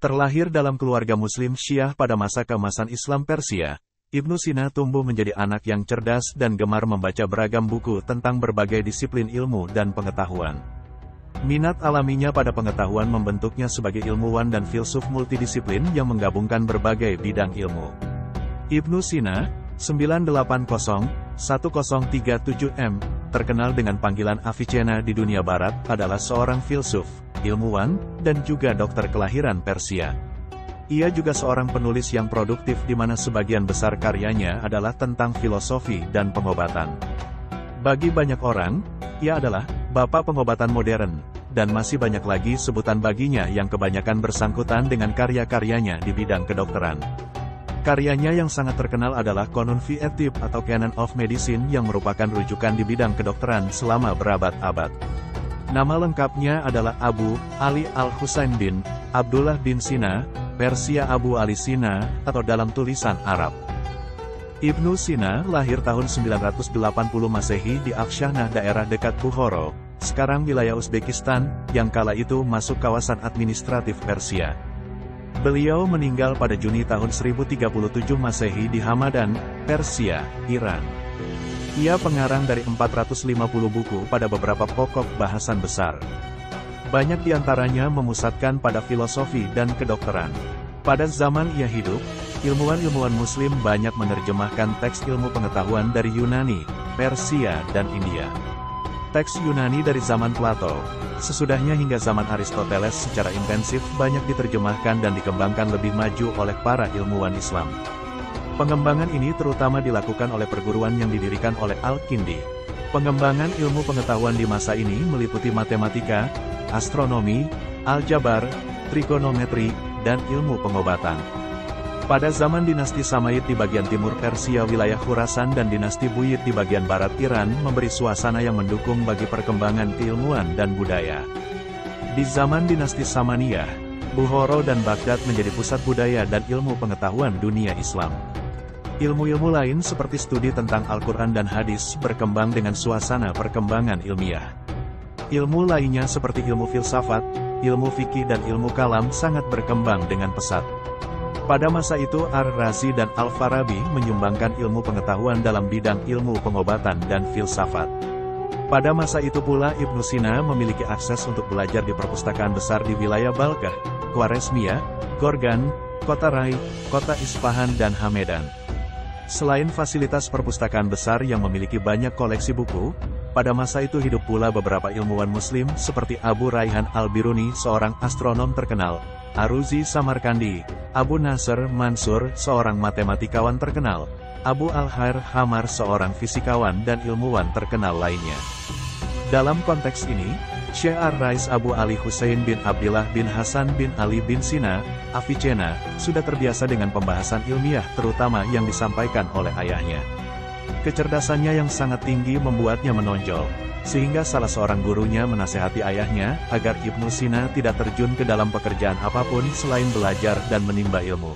Terlahir dalam keluarga Muslim Syiah pada masa keemasan Islam Persia, Ibnu Sina tumbuh menjadi anak yang cerdas dan gemar membaca beragam buku tentang berbagai disiplin ilmu dan pengetahuan. Minat alaminya pada pengetahuan membentuknya sebagai ilmuwan dan filsuf multidisiplin yang menggabungkan berbagai bidang ilmu. Ibnu Sina, 980-1037 M, terkenal dengan panggilan Avicenna di dunia barat, adalah seorang filsuf, ilmuwan, dan juga dokter kelahiran Persia. Ia juga seorang penulis yang produktif di mana sebagian besar karyanya adalah tentang filosofi dan pengobatan. Bagi banyak orang, ia adalah bapak pengobatan modern, dan masih banyak lagi sebutan baginya yang kebanyakan bersangkutan dengan karya-karyanya di bidang kedokteran. Karyanya yang sangat terkenal adalah Qanun fi at-Tibb atau Canon of Medicine yang merupakan rujukan di bidang kedokteran selama berabad-abad. Nama lengkapnya adalah Abu Ali al-Husain bin Abdullah bin Sina, Persia Abu Ali Sina, atau dalam tulisan Arab. Ibnu Sina lahir tahun 980 Masehi di Afshanah daerah dekat Bukhara, sekarang wilayah Uzbekistan, yang kala itu masuk kawasan administratif Persia. Beliau meninggal pada Juni tahun 1037 Masehi di Hamadan, Persia, Iran. Ia pengarang dari 450 buku pada beberapa pokok bahasan besar. Banyak di antaranya memusatkan pada filosofi dan kedokteran. Pada zaman ia hidup, ilmuwan-ilmuwan Muslim banyak menerjemahkan teks ilmu pengetahuan dari Yunani, Persia, dan India. Teks Yunani dari zaman Plato, sesudahnya hingga zaman Aristoteles secara intensif banyak diterjemahkan dan dikembangkan lebih maju oleh para ilmuwan Islam. Pengembangan ini terutama dilakukan oleh perguruan yang didirikan oleh Al-Kindi. Pengembangan ilmu pengetahuan di masa ini meliputi matematika, astronomi, aljabar, trigonometri, dan ilmu pengobatan. Pada zaman dinasti Samayid di bagian timur Persia wilayah Khurasan dan dinasti Buyid di bagian barat Iran memberi suasana yang mendukung bagi perkembangan keilmuan dan budaya. Di zaman dinasti Samaniyah, Bukhara dan Baghdad menjadi pusat budaya dan ilmu pengetahuan dunia Islam. Ilmu-ilmu lain seperti studi tentang Al-Quran dan hadis berkembang dengan suasana perkembangan ilmiah. Ilmu lainnya seperti ilmu filsafat, ilmu fikih dan ilmu kalam sangat berkembang dengan pesat. Pada masa itu Ar-Razi dan Al-Farabi menyumbangkan ilmu pengetahuan dalam bidang ilmu pengobatan dan filsafat. Pada masa itu pula Ibnu Sina memiliki akses untuk belajar di perpustakaan besar di wilayah Balkah, Khwarezmia, Gorgan, Kota Rai, Kota Isfahan dan Hamedan. Selain fasilitas perpustakaan besar yang memiliki banyak koleksi buku, pada masa itu hidup pula beberapa ilmuwan Muslim seperti Abu Raihan al-Biruni seorang astronom terkenal, Aruzi Samarkandi, Abu Nasr Mansur seorang matematikawan terkenal, Abu Al-Khair Hamar seorang fisikawan dan ilmuwan terkenal lainnya. Dalam konteks ini, Syekh Ar-Rais Abu Ali Hussein bin Abdillah bin Hasan bin Ali bin Sina, Avicenna, sudah terbiasa dengan pembahasan ilmiah terutama yang disampaikan oleh ayahnya. Kecerdasannya yang sangat tinggi membuatnya menonjol, sehingga salah seorang gurunya menasehati ayahnya agar Ibnu Sina tidak terjun ke dalam pekerjaan apapun selain belajar dan menimba ilmu.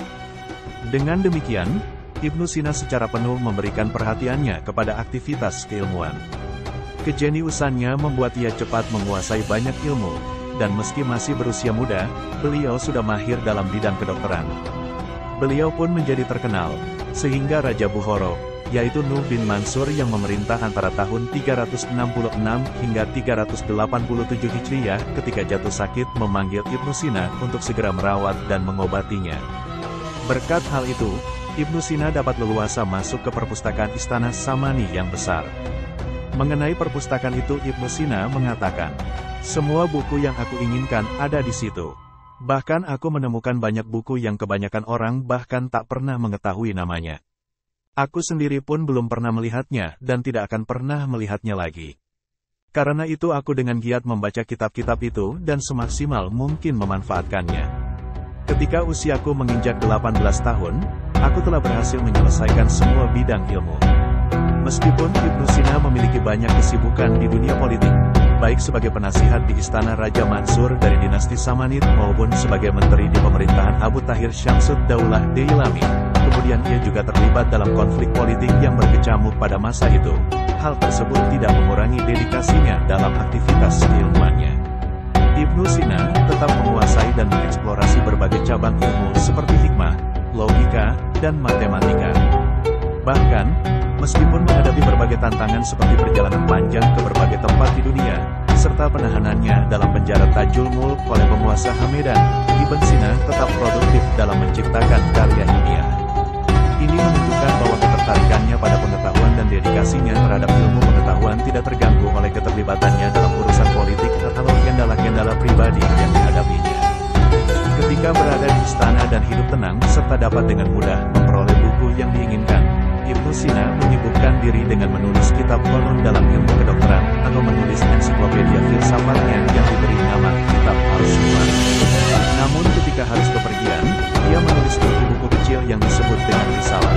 Dengan demikian, Ibnu Sina secara penuh memberikan perhatiannya kepada aktivitas keilmuan. Kejeniusannya membuat ia cepat menguasai banyak ilmu, dan meski masih berusia muda, beliau sudah mahir dalam bidang kedokteran. Beliau pun menjadi terkenal, sehingga Raja Bukhara, yaitu Nuh bin Mansur yang memerintah antara tahun 366 hingga 387 Hijriyah ketika jatuh sakit memanggil Ibnu Sina untuk segera merawat dan mengobatinya. Berkat hal itu, Ibnu Sina dapat leluasa masuk ke perpustakaan istana Samani yang besar. Mengenai perpustakaan itu Ibnu Sina mengatakan, "Semua buku yang aku inginkan ada di situ. Bahkan aku menemukan banyak buku yang kebanyakan orang bahkan tak pernah mengetahui namanya. Aku sendiri pun belum pernah melihatnya dan tidak akan pernah melihatnya lagi. Karena itu aku dengan giat membaca kitab-kitab itu dan semaksimal mungkin memanfaatkannya. Ketika usiaku menginjak 18 tahun, aku telah berhasil menyelesaikan semua bidang ilmu." Meskipun Ibnu Sina memiliki banyak kesibukan di dunia politik, baik sebagai penasihat di istana Raja Mansur dari dinasti Samanid maupun sebagai menteri di pemerintahan Abu Tahir Syamsud Daulah Dailami, kemudian ia juga terlibat dalam konflik politik yang berkecamuk pada masa itu. Hal tersebut tidak mengurangi dedikasinya dalam aktivitas keilmuannya. Ibnu Ibnu Sina tetap menguasai dan mengeksplorasi berbagai cabang ilmu seperti hikmah, logika, dan matematika. Bahkan, meskipun menghadapi berbagai tantangan seperti perjalanan panjang ke berbagai tempat di dunia, serta penahanannya dalam penjara Tajul Mulk oleh penguasa Hamedan, Ibn Sina tetap produktif dalam menciptakan karya ilmiah. Ini menunjukkan bahwa ketertarikannya pada pengetahuan dan dedikasinya terhadap ilmu pengetahuan tidak terganggu oleh keterlibatannya dalam urusan politik atau kendala-kendala pribadi yang dihadapinya. Ketika berada di istana dan hidup tenang serta dapat dengan mudah memperoleh buku yang diinginkan, Ibnu Sina menyibukkan diri dengan menulis kitab konon dalam ilmu kedokteran atau menulis ensiklopedia filsafatnya yang diberi nama Kitab Al-Sifat. Namun ketika harus bepergian, ia menulis buku-buku kecil yang disebut dengan risalah.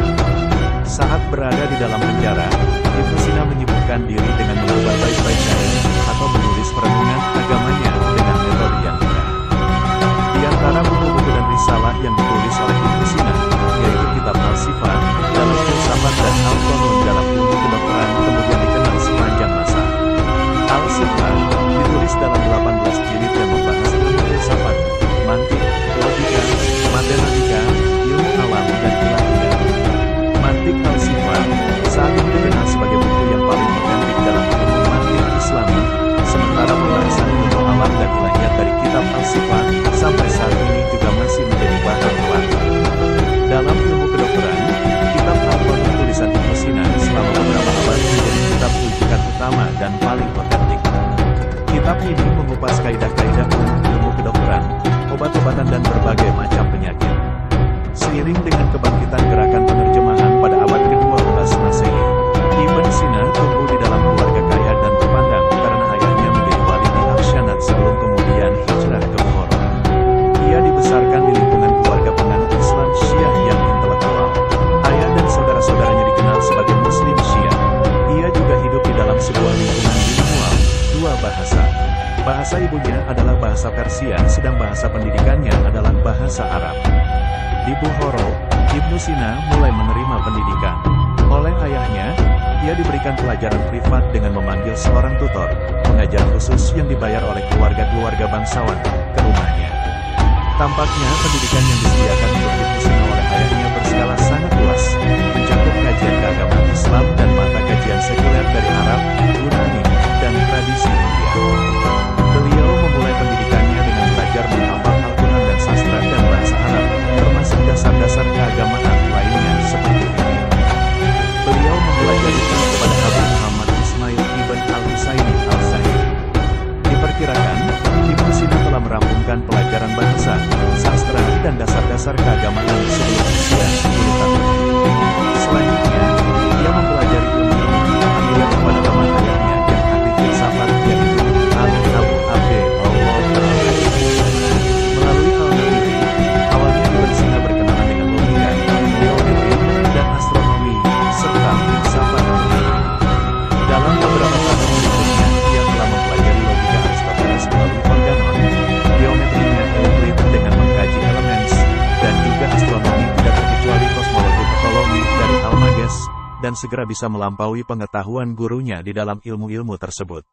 Saat berada di dalam penjara, Ibnu Sina menyibukkan diri dengan menambah bait-bait syair atau menulis perenungan agamanya dengan metode yang mudah. Di antara buku-buku dan risalah yang ditulis oleh Ibnu Sina, yaitu Kitab Al-Sifat dalam filsafat dan Al-Qanun dalam ilmu kedokteran kemudian dikenal sepanjang masa. Al-Sifat ditulis dalam 18 jilid yang membahas ilmu filsafat, mantik, logika, matematika, ilmu alam dan ilahiyat. Mantik Al-Sifat saat ini dikenal sebagai buku yang paling otentik dalam ilmu mantik Islami, sementara pembahasan ilmu alam dan ilahiyat dari Kitab Al-Sifat sampai saat ini juga masih menjadi bahan pelajaran. Dalam ilmu kedokteran, Kitab Al-Qanun tulisan Ibnu Sina selama beberapa abad menjadi kitab rujukan utama dan paling otentik. Kitab ini mengupas kaidah-kaidah umum ilmu kedokteran, obat-obatan dan berbagai macam penyakit. Seiring dengan kebangkitan gerakan penerjemahan pada abad ke-12 Masehi, Ibn Sina tumbuh di dalam keluarga kaya dan terpandang karena ayahnya menjadi wali di Akshanat sebelum kemudian hijrah ke Bukhara. Ia dibesarkan di lingkungan keluarga penganut Islam Syiah yang intelektual. Ayah dan saudara-saudaranya dikenal sebagai Muslim Syiah. Ia juga hidup di dalam sebuah lingkungan bilingual, dua bahasa. Bahasa ibunya adalah bahasa Persia, sedang bahasa pendidikannya adalah bahasa Arab. Di Bukhara, Ibnu Sina mulai menerima pendidikan. Oleh ayahnya, ia diberikan pelajaran privat dengan memanggil seorang tutor, pengajar khusus yang dibayar oleh keluarga-keluarga bangsawan, ke rumahnya. Tampaknya pendidikan yang disediakan untuk Ibnu Sina oleh ayahnya berskala sangat luas, mencakup kajian keagamaan Islam dan mata kajian sekuler dari Arab, Yunani, dan tradisi India. Beliau memulai pendidikannya dengan belajar menghafal Al-Quran dan sastra dan bahasa Arab, termasuk dasar-dasar keagamaan lainnya seperti fikih. Beliau mempelajari kepada Abu Muhammad Ismail ibn al-Husaini al-Zahiri. Diperkirakan, Ibnu Sina telah merampungkan pelajaran bahasa, sastra, dan dasar-dasar keagamaan sebelum usia 10 tahun. Selanjutnya, ia mempelajari ilmu akibat kepada teman ayahnya yang ahli filsafat yaitu Ali Abu Abde Allah Ta'ala. Melalui hal ini, awalnya Ibn Sina berkenalan dengan logika, geometri, dan astronomi, serta filsafat. Dalam beberapa tahun berikutnya, ia telah mempelajari logika Aristoteles melalui organon, geometrinya Euclid dengan mengkaji elements, dan juga astronomi tidak terkecuali kosmologi patologi dari Almagest, dan segera bisa melampaui pengetahuan gurunya di dalam ilmu-ilmu tersebut.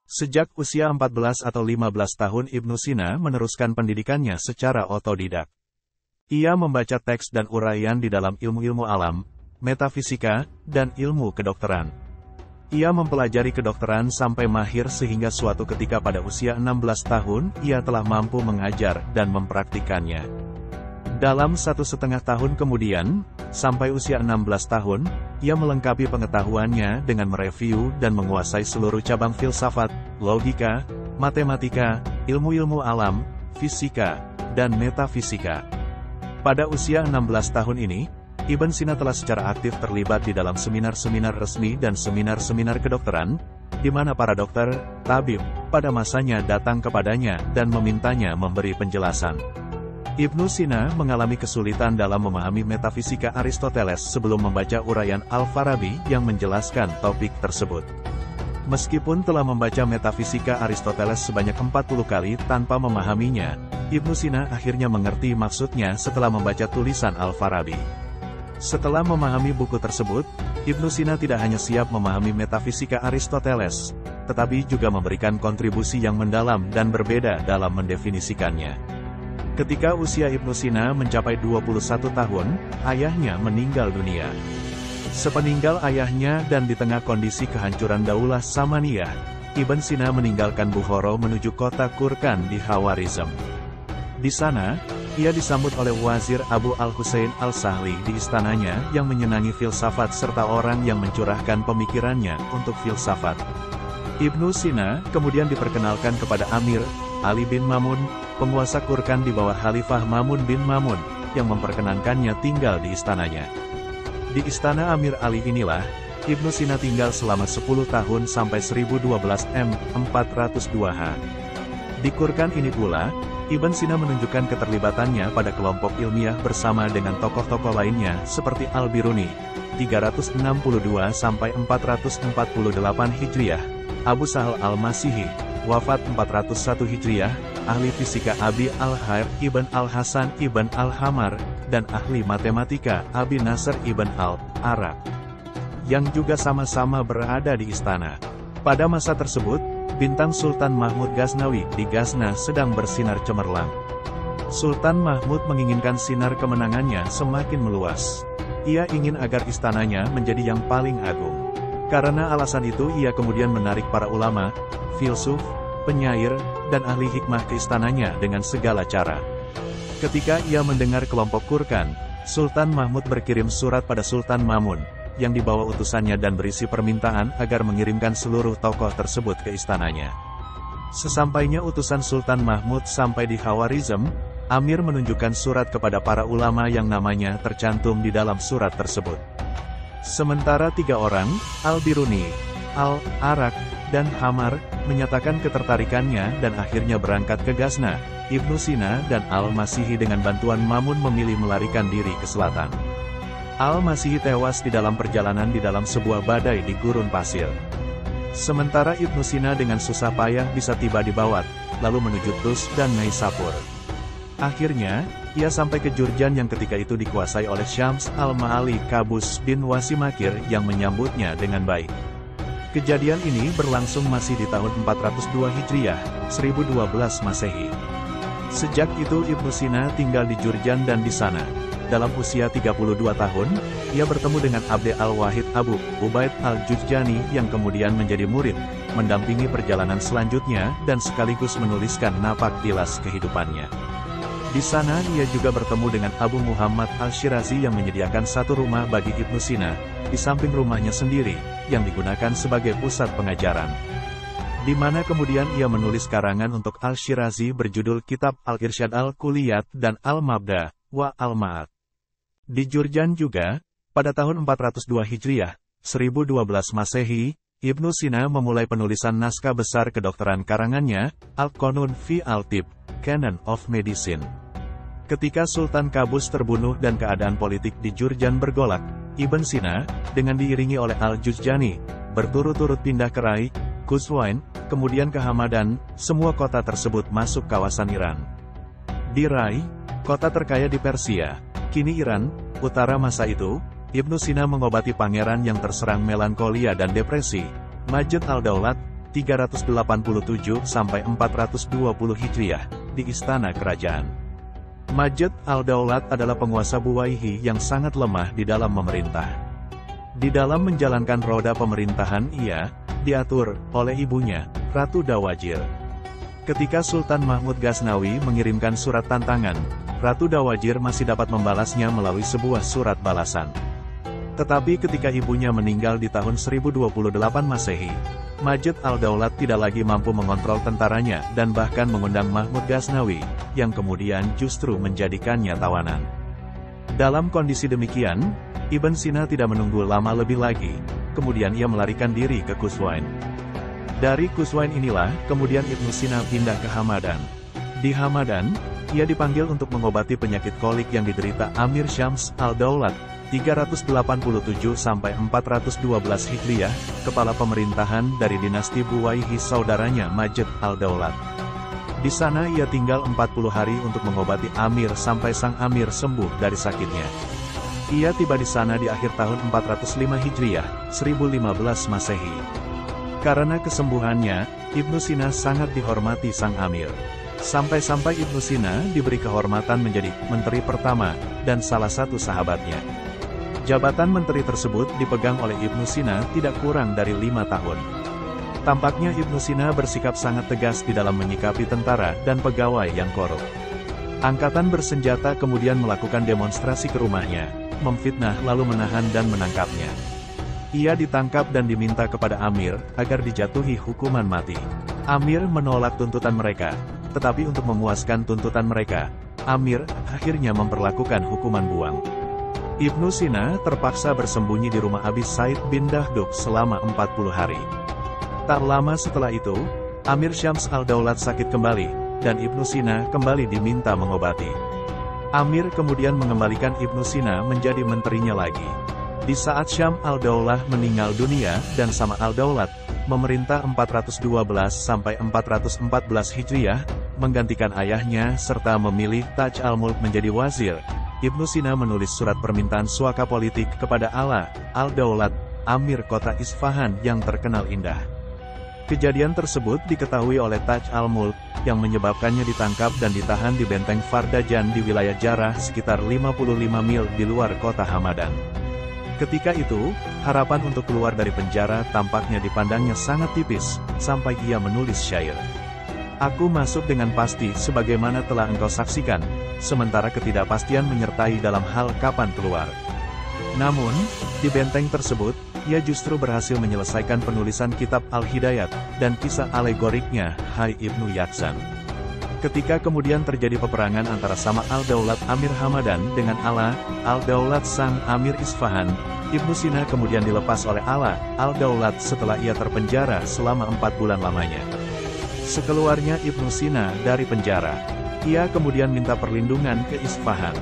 Sejak usia 14 atau 15 tahun Ibnu Sina meneruskan pendidikannya secara otodidak. Ia membaca teks dan uraian di dalam ilmu-ilmu alam, metafisika, dan ilmu kedokteran. Ia mempelajari kedokteran sampai mahir sehingga suatu ketika pada usia 16 tahun, ia telah mampu mengajar dan mempraktikannya. Dalam 1,5 tahun kemudian, sampai usia 16 tahun, ia melengkapi pengetahuannya dengan mereview dan menguasai seluruh cabang filsafat, logika, matematika, ilmu-ilmu alam, fisika, dan metafisika. Pada usia 16 tahun ini, Ibn Sina telah secara aktif terlibat di dalam seminar-seminar resmi dan seminar-seminar kedokteran, di mana para dokter, tabib, pada masanya datang kepadanya dan memintanya memberi penjelasan. Ibnu Sina mengalami kesulitan dalam memahami metafisika Aristoteles sebelum membaca uraian Al-Farabi yang menjelaskan topik tersebut. Meskipun telah membaca metafisika Aristoteles sebanyak 40 kali tanpa memahaminya, Ibnu Sina akhirnya mengerti maksudnya setelah membaca tulisan Al-Farabi. Setelah memahami buku tersebut, Ibnu Sina tidak hanya siap memahami metafisika Aristoteles, tetapi juga memberikan kontribusi yang mendalam dan berbeda dalam mendefinisikannya. Ketika usia Ibnu Sina mencapai 21 tahun, ayahnya meninggal dunia. Sepeninggal ayahnya dan di tengah kondisi kehancuran Daulah Samaniyah, Ibn Sina meninggalkan Bukhara menuju kota Kurkan di Khawarizm. Di sana, ia disambut oleh Wazir Abu Al-Husain Al-Sahli di istananya yang menyenangi filsafat serta orang yang mencurahkan pemikirannya untuk filsafat. Ibnu Sina kemudian diperkenalkan kepada Amir Ali bin Mamun, penguasa Kurkan di bawah Khalifah Mamun bin Mamun, yang memperkenankannya tinggal di istananya. Di istana Amir Ali inilah, Ibnu Sina tinggal selama 10 tahun sampai 1012 M402H. Di Kurkan ini pula, Ibn Sina menunjukkan keterlibatannya pada kelompok ilmiah bersama dengan tokoh-tokoh lainnya seperti Al-Biruni, 362 sampai 448 Hijriah, Abu Sahal Al-Masihi, wafat 401 Hijriah, ahli fisika Abi Al-Khair Ibn Al-Hasan Ibn Al-Hamar, dan ahli matematika Abi Nasr Ibn Al-Araq, yang juga sama-sama berada di istana. Pada masa tersebut, bintang Sultan Mahmud Ghaznawi di Ghazna sedang bersinar cemerlang. Sultan Mahmud menginginkan sinar kemenangannya semakin meluas. Ia ingin agar istananya menjadi yang paling agung. Karena alasan itu ia kemudian menarik para ulama, filsuf, penyair, dan ahli hikmah ke istananya dengan segala cara. Ketika ia mendengar kelompok Kurkan, Sultan Mahmud berkirim surat pada Sultan Mamun, yang dibawa utusannya dan berisi permintaan agar mengirimkan seluruh tokoh tersebut ke istananya. Sesampainya utusan Sultan Mahmud sampai di Khawarizm, Amir menunjukkan surat kepada para ulama yang namanya tercantum di dalam surat tersebut. Sementara 3 orang, Al-Biruni, Al-Araq, dan Hamar, menyatakan ketertarikannya dan akhirnya berangkat ke Ghazna. Ibnu Sina dan Al-Masihi dengan bantuan Mamun memilih melarikan diri ke selatan. Al-Masihi tewas di dalam perjalanan di dalam sebuah badai di gurun pasir. Sementara Ibnu Sina dengan susah payah bisa tiba di Bawat, lalu menuju Tus dan Naisapur. Akhirnya, ia sampai ke Jurjan yang ketika itu dikuasai oleh Syams al-Ma'ali Qabus bin Wasimakir yang menyambutnya dengan baik. Kejadian ini berlangsung masih di tahun 402 Hijriah, 1012 Masehi. Sejak itu Ibnu Sina tinggal di Jurjan dan di sana. Dalam usia 32 tahun, ia bertemu dengan Abd al-Wahid Abu Ubaid al-Jurjani yang kemudian menjadi murid, mendampingi perjalanan selanjutnya dan sekaligus menuliskan napak tilas kehidupannya. Di sana ia juga bertemu dengan Abu Muhammad al-Shirazi yang menyediakan satu rumah bagi Ibnu Sina, di samping rumahnya sendiri, yang digunakan sebagai pusat pengajaran. Di mana kemudian ia menulis karangan untuk al-Shirazi berjudul Kitab Al-Irsyad Al-Kuliyat dan Al-Mabda wa Al-Ma'ad. Di Jurjan juga, pada tahun 402 Hijriah, 1012 Masehi, Ibnu Sina memulai penulisan naskah besar kedokteran karangannya, Al-Qanun fi Al-Tib, Canon of Medicine. Ketika Sultan Qabus terbunuh dan keadaan politik di Jurjan bergolak, Ibn Sina, dengan diiringi oleh Al-Jurjani, berturut-turut pindah ke Rai, Quzwain, kemudian ke Hamadan, semua kota tersebut masuk kawasan Iran. Di Rai, kota terkaya di Persia, kini Iran, utara masa itu, Ibnu Sina mengobati pangeran yang terserang melankolia dan depresi, Majd al-Daulat, 387-420 Hijriah, di istana kerajaan. Majd al-Daulat adalah penguasa Buwaihi yang sangat lemah di dalam memerintah. Di dalam menjalankan roda pemerintahan ia diatur oleh ibunya, Ratu Dawajir. Ketika Sultan Mahmud Ghaznawi mengirimkan surat tantangan, Ratu Dawajir masih dapat membalasnya melalui sebuah surat balasan. Tetapi ketika ibunya meninggal di tahun 1028 Masehi, Majd al-Daulat tidak lagi mampu mengontrol tentaranya dan bahkan mengundang Mahmud Ghaznawi, yang kemudian justru menjadikannya tawanan. Dalam kondisi demikian, Ibn Sina tidak menunggu lama lebih lagi, kemudian ia melarikan diri ke Quzwain. Dari Quzwain inilah, kemudian Ibn Sina pindah ke Hamadan. Di Hamadan, ia dipanggil untuk mengobati penyakit kolik yang diderita Amir Syams al-Daulat, 387-412 Hijriah, kepala pemerintahan dari dinasti Buwaihi saudaranya Majd al-Daulat. Di sana ia tinggal 40 hari untuk mengobati Amir sampai sang Amir sembuh dari sakitnya. Ia tiba di sana di akhir tahun 405 Hijriah, 1015 Masehi. Karena kesembuhannya, Ibnu Sina sangat dihormati sang amir. Sampai-sampai Ibnu Sina diberi kehormatan menjadi menteri pertama, dan salah satu sahabatnya. Jabatan menteri tersebut dipegang oleh Ibnu Sina tidak kurang dari 5 tahun. Tampaknya Ibnu Sina bersikap sangat tegas di dalam menyikapi tentara dan pegawai yang korup. Angkatan bersenjata kemudian melakukan demonstrasi ke rumahnya, memfitnah lalu menahan dan menangkapnya. Ia ditangkap dan diminta kepada Amir agar dijatuhi hukuman mati. Amir menolak tuntutan mereka, tetapi untuk memuaskan tuntutan mereka, Amir akhirnya memperlakukan hukuman buang. Ibnu Sina terpaksa bersembunyi di rumah Abi Said bin Dahduk selama 40 hari. Tak lama setelah itu, Amir Syams al-Daulat sakit kembali, dan Ibnu Sina kembali diminta mengobati. Amir kemudian mengembalikan Ibnu Sina menjadi menterinya lagi. Di saat Syam al-Daulah meninggal dunia dan Sama al-Daulat memerintah 412-414 Hijriah, menggantikan ayahnya serta memilih Taj al-Mulk menjadi wazir, Ibnu Sina menulis surat permintaan suaka politik kepada Ala al-Daulat, Amir kota Isfahan yang terkenal indah. Kejadian tersebut diketahui oleh Taj al-Mulk, yang menyebabkannya ditangkap dan ditahan di benteng Fardajan di wilayah Jarrah sekitar 55 mil di luar kota Hamadan. Ketika itu, harapan untuk keluar dari penjara tampaknya dipandangnya sangat tipis, sampai ia menulis syair. Aku masuk dengan pasti sebagaimana telah engkau saksikan, sementara ketidakpastian menyertai dalam hal kapan keluar. Namun, di benteng tersebut, ia justru berhasil menyelesaikan penulisan kitab Al-Hidayat, dan kisah alegoriknya, Hai Ibnu Yaksan. Ketika kemudian terjadi peperangan antara Sama al-Daulat Amir Hamadan dengan Ala al-Daulat sang Amir Isfahan, Ibnu Sina kemudian dilepas oleh Ala al-Daulat setelah ia terpenjara selama 4 bulan lamanya. Sekeluarnya Ibnu Sina dari penjara, ia kemudian minta perlindungan ke Isfahan.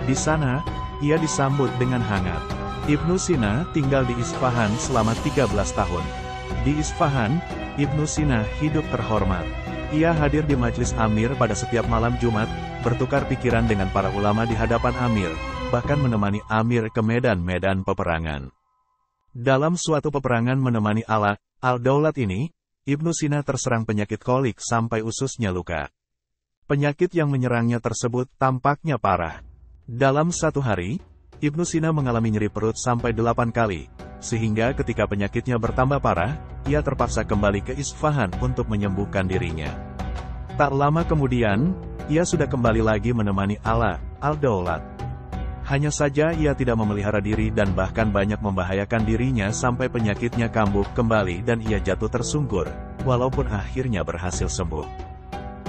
Di sana, ia disambut dengan hangat. Ibnu Sina tinggal di Isfahan selama 13 tahun. Di Isfahan, Ibnu Sina hidup terhormat. Ia hadir di majelis Amir pada setiap malam Jumat, bertukar pikiran dengan para ulama di hadapan Amir, bahkan menemani Amir ke medan-medan peperangan. Dalam suatu peperangan menemani Ala al-Daulat ini, Ibnu Sina terserang penyakit kolik sampai ususnya luka. Penyakit yang menyerangnya tersebut tampaknya parah. Dalam satu hari, Ibnu Sina mengalami nyeri perut sampai 8 kali, sehingga ketika penyakitnya bertambah parah, ia terpaksa kembali ke Isfahan untuk menyembuhkan dirinya. Tak lama kemudian, ia sudah kembali lagi menemani Ala al-Daulat. Hanya saja ia tidak memelihara diri dan bahkan banyak membahayakan dirinya sampai penyakitnya kambuh kembali dan ia jatuh tersungkur, walaupun akhirnya berhasil sembuh.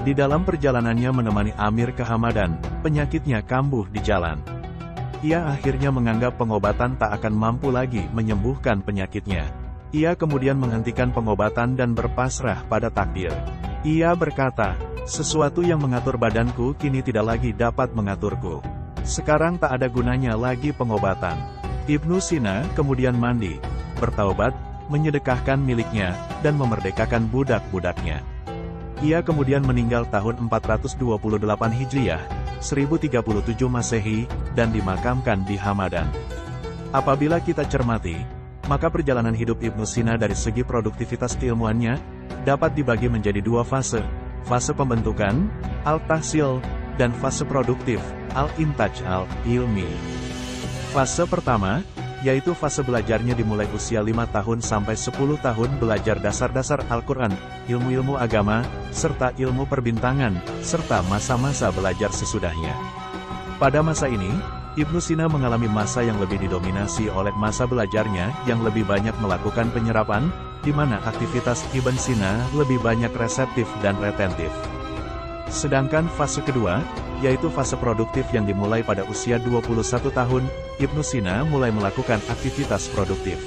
Di dalam perjalanannya menemani Amir ke Hamadan, penyakitnya kambuh di jalan. Ia akhirnya menganggap pengobatan tak akan mampu lagi menyembuhkan penyakitnya. Ia kemudian menghentikan pengobatan dan berpasrah pada takdir. Ia berkata, sesuatu yang mengatur badanku kini tidak lagi dapat mengaturku. Sekarang tak ada gunanya lagi pengobatan. Ibnu Sina kemudian mandi, bertaubat, menyedekahkan miliknya, dan memerdekakan budak-budaknya. Ia kemudian meninggal tahun 428 Hijriah, 1037 Masehi, dan dimakamkan di Hamadan. Apabila kita cermati, maka perjalanan hidup Ibnu Sina dari segi produktivitas keilmuannya, dapat dibagi menjadi 2 fase, fase pembentukan, al-tahsil, dan fase produktif, al-intaj al-ilmi. Fase pertama, yaitu fase belajarnya dimulai usia 5 tahun sampai 10 tahun belajar dasar-dasar Al-Quran, ilmu-ilmu agama, serta ilmu perbintangan, serta masa-masa belajar sesudahnya. Pada masa ini, Ibnu Sina mengalami masa yang lebih didominasi oleh masa belajarnya yang lebih banyak melakukan penyerapan, di mana aktivitas Ibn Sina lebih banyak reseptif dan retentif. Sedangkan fase kedua, yaitu fase produktif yang dimulai pada usia 21 tahun, Ibnu Sina mulai melakukan aktivitas produktif.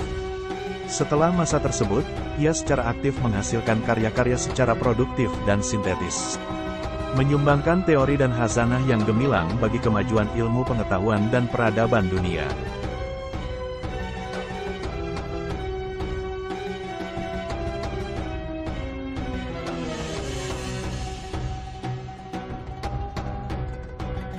Setelah masa tersebut, ia secara aktif menghasilkan karya-karya secara produktif dan sintetis. Menyumbangkan teori dan hasanah yang gemilang bagi kemajuan ilmu pengetahuan dan peradaban dunia.